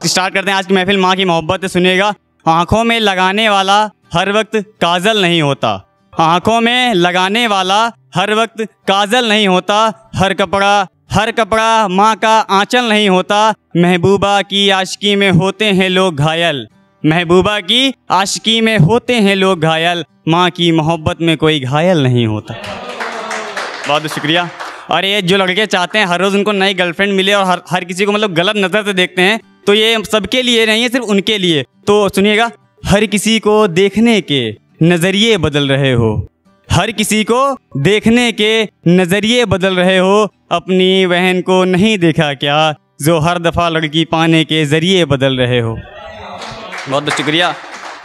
Start करते हैं आज की महफिल माँ की मोहब्बत से। सुनिएगा। आंखों में लगाने वाला हर वक्त काजल नहीं होता, आंखों में लगाने वाला हर वक्त काजल नहीं होता, हर कपड़ा माँ का आंचल नहीं होता। महबूबा की आशिकी में होते हैं लोग घायल, महबूबा की आशिकी में होते हैं लोग घायल, माँ की मोहब्बत में कोई घायल नहीं होता। बहुत शुक्रिया। और ये जो लड़के चाहते हैं हर रोज़ उनको नई गर्लफ्रेंड मिले और हर किसी को मतलब गलत नज़र से देखते हैं, तो ये सबके लिए नहीं है, सिर्फ उनके लिए। तो सुनिएगा। हर किसी को देखने के नज़रिए बदल रहे हो, हर किसी को देखने के नज़रिए बदल रहे हो, अपनी बहन को नहीं देखा क्या जो हर दफ़ा लड़की पाने के ज़रिए बदल रहे हो। बहुत शुक्रिया।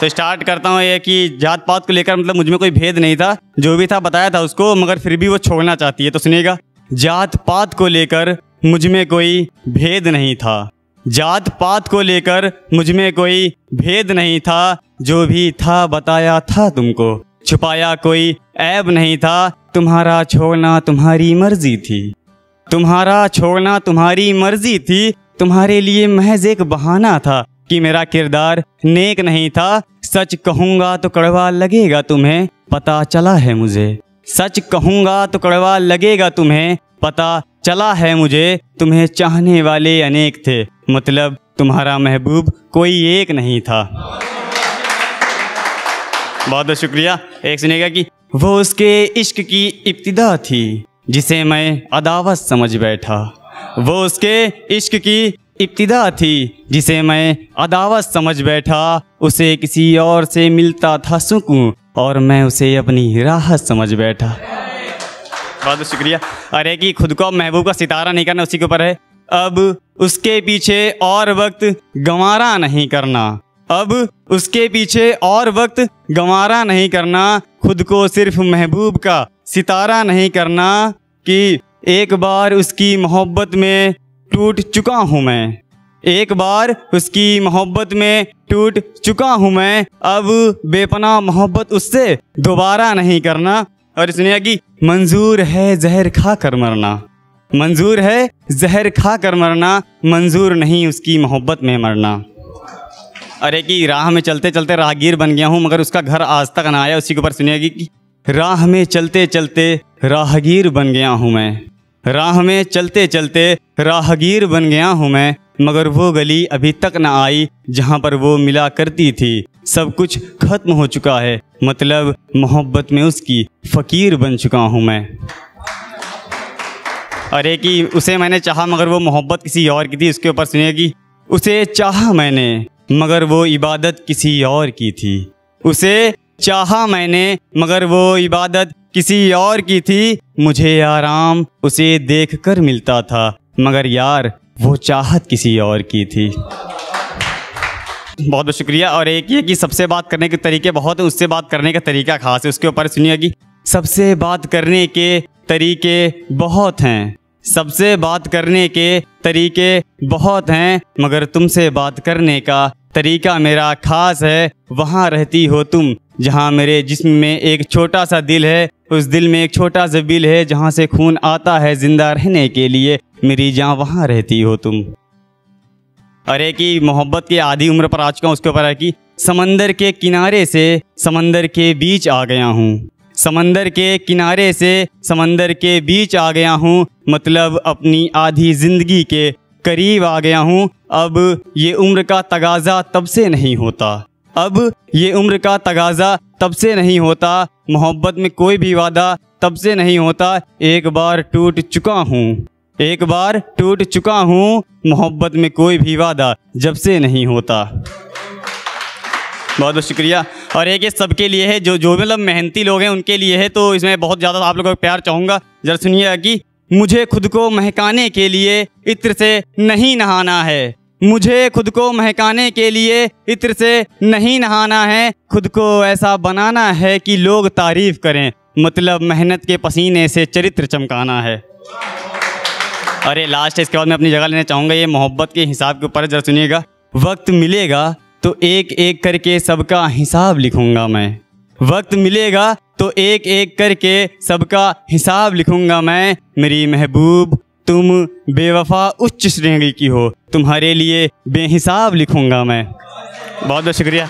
तो स्टार्ट करता हूँ ये कि जात पात को लेकर मतलब मुझ में कोई भेद नहीं था, जो भी था बताया था उसको, मगर फिर भी वो छोड़ना चाहती है। तो सुनिएगा। जात पात को लेकर मुझ में कोई भेद नहीं था, जात पात को लेकर मुझ में कोई भेद नहीं था, जो भी था बताया था तुमको, छुपाया कोई ऐब नहीं था। तुम्हारा छोड़ना तुम्हारी मर्जी थी, तुम्हारा छोड़ना तुम्हारी मर्जी थी, तुम्हारे लिए महज एक बहाना था कि मेरा किरदार नेक नहीं था। सच कहूँगा तो कड़वा लगेगा तुम्हें, पता चला है मुझे, सच कहूँगा तो कड़वा लगेगा तुम्हें, पता चला है मुझे। तुम्हें चाहने वाले अनेक थे, मतलब तुम्हारा महबूब कोई एक नहीं था। बहुत बहुत शुक्रिया। एक सुनिएगा कि वो उसके इश्क की इब्तिदा थी जिसे मैं अदावत समझ बैठा, वो उसके इश्क की इब्तिदा थी जिसे मैं अदावत समझ बैठा, उसे किसी और से मिलता था सुकून और मैं उसे अपनी राहत समझ बैठा। बहुत शुक्रिया। अरे कि खुद को महबूब का सितारा नहीं करना, उसी के ऊपर है। अब उसके पीछे और वक्त गंवारा नहीं करना, अब उसके पीछे और वक्त गंवारा नहीं करना, खुद को सिर्फ महबूब का सितारा नहीं करना, कि एक बार उसकी मोहब्बत में टूट चुका हूँ मैं, एक बार उसकी मोहब्बत में टूट चुका हूँ मैं, अब बेपनाह मोहब्बत उससे दोबारा नहीं करना। और सुनिए कि मंजूर है जहर खा कर मरना, मंजूर है जहर खा कर मरना, मंजूर नहीं उसकी मोहब्बत में मरना। अरे कि राह में चलते चलते राहगीर बन गया हूँ मगर उसका घर आज तक ना आया, उसी के ऊपर सुनिएगी कि राह में चलते चलते राहगीर बन गया हूँ मैं, राह में चलते चलते राहगीर बन गया हूँ मैं, मगर वो गली अभी तक न आई जहाँ पर वो मिला करती थी। सब कुछ खत्म हो चुका है, मतलब मोहब्बत में उसकी फ़कीर बन चुका हूँ मैं। अरे कि उसे मैंने चाहा मगर वो मोहब्बत किसी और की थी, उसके ऊपर सुनिए कि उसे चाहा मैंने मगर वो इबादत किसी और की थी, उसे चाहा मैंने मगर वो इबादत किसी और की थी। मुझे आराम उसे देखकर मिलता था मगर यार वो चाहत किसी और की थी। बहुत बहुत शुक्रिया। और एक ये कि सबसे बात करने के तरीके बहुत हैं, उससे बात करने का तरीका खास है, उसके ऊपर सुनिए कि सबसे बात करने के तरीके बहुत हैं, सबसे बात करने के तरीके बहुत हैं, मगर तुमसे बात करने का तरीका मेरा खास है। वहाँ रहती हो तुम जहाँ मेरे जिस्म में एक छोटा सा दिल है, उस दिल में एक छोटा सा बिल है, जहाँ से खून आता है जिंदा रहने के लिए, मेरी जान वहाँ रहती हो तुम। अरे कि मोहब्बत की आधी उम्र पर आ चुका हूँ, उसके ऊपर है कि समंदर के किनारे से समंदर के बीच आ गया हूँ, समंदर के किनारे से समंदर के बीच आ गया हूँ, मतलब अपनी आधी ज़िंदगी के करीब आ गया हूँ। अब ये उम्र का तगाज़ा तब से नहीं होता, अब ये उम्र का तगाज़ा तब से नहीं होता, मोहब्बत में कोई भी वादा तब से नहीं होता। एक बार टूट चुका हूँ, एक बार टूट चुका हूँ, मोहब्बत में कोई भी वादा जब से नहीं होता। बहुत बहुत शुक्रिया। और एक ये सबके लिए है, जो मतलब मेहनती लोग हैं उनके लिए है, तो इसमें बहुत ज़्यादा आप लोगों को प्यार चाहूँगा। जरा सुनिए कि मुझे खुद को महकाने के लिए इत्र से नहीं नहाना है, मुझे खुद को महकाने के लिए इत्र से नहीं नहाना है, खुद को ऐसा बनाना है कि लोग तारीफ़ करें, मतलब मेहनत के पसीने से चरित्र चमकाना है। अरे लास्ट है, इसके बाद मैं अपनी जगह लेना चाहूँगा, ये मोहब्बत के हिसाब के ऊपर। जरा सुनिएगा। वक्त मिलेगा तो एक एक करके सबका हिसाब लिखूँगा मैं, वक्त मिलेगा तो एक एक करके सबका हिसाब लिखूँगा मैं, मेरी महबूब तुम बेवफा उच्च श्रेणी की हो, तुम्हारे लिए बेहिसाब लिखूंगा मैं। बहुत बहुत शुक्रिया।